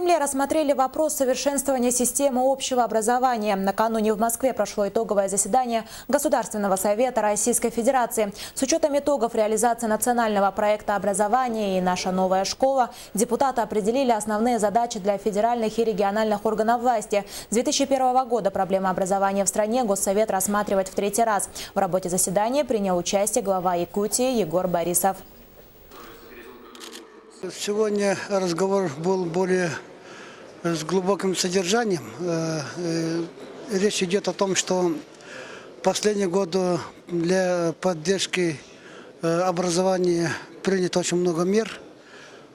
Кремле рассмотрели вопрос совершенствования системы общего образования. Накануне в Москве прошло итоговое заседание Государственного совета Российской Федерации. С учетом итогов реализации национального проекта образования и «Наша новая школа» депутаты определили основные задачи для федеральных и региональных органов власти. С 2001 года проблемы образования в стране Госсовет рассматривает в третий раз. В работе заседания принял участие глава Якутии Егор Борисов. Сегодня разговор был более с глубоким содержанием. Речь идет о том, что в последние годы для поддержки образования принято очень много мер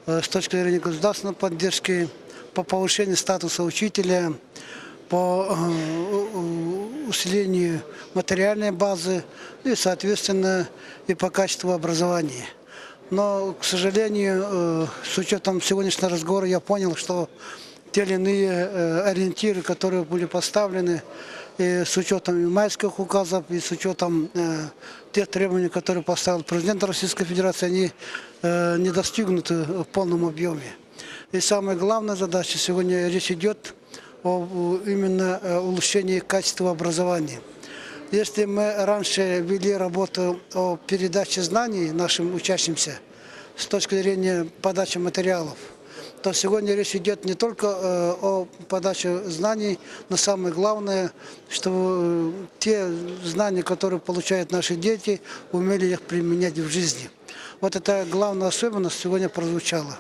с точки зрения государственной поддержки, по повышению статуса учителя, по усилению материальной базы и, соответственно, и по качеству образования. Но, к сожалению, с учетом сегодняшнего разговора я понял, что те или иные ориентиры, которые были поставлены, и с учетом и майских указов, и с учетом тех требований, которые поставил президент Российской Федерации, они не достигнуты в полном объеме. И самая главная задача сегодня речь идет об именно улучшении качества образования. Если мы раньше вели работу о передаче знаний нашим учащимся с точки зрения подачи материалов, то сегодня речь идет не только о подаче знаний, но самое главное, что те знания, которые получают наши дети, умели их применять в жизни. Вот это главная особенность сегодня прозвучала.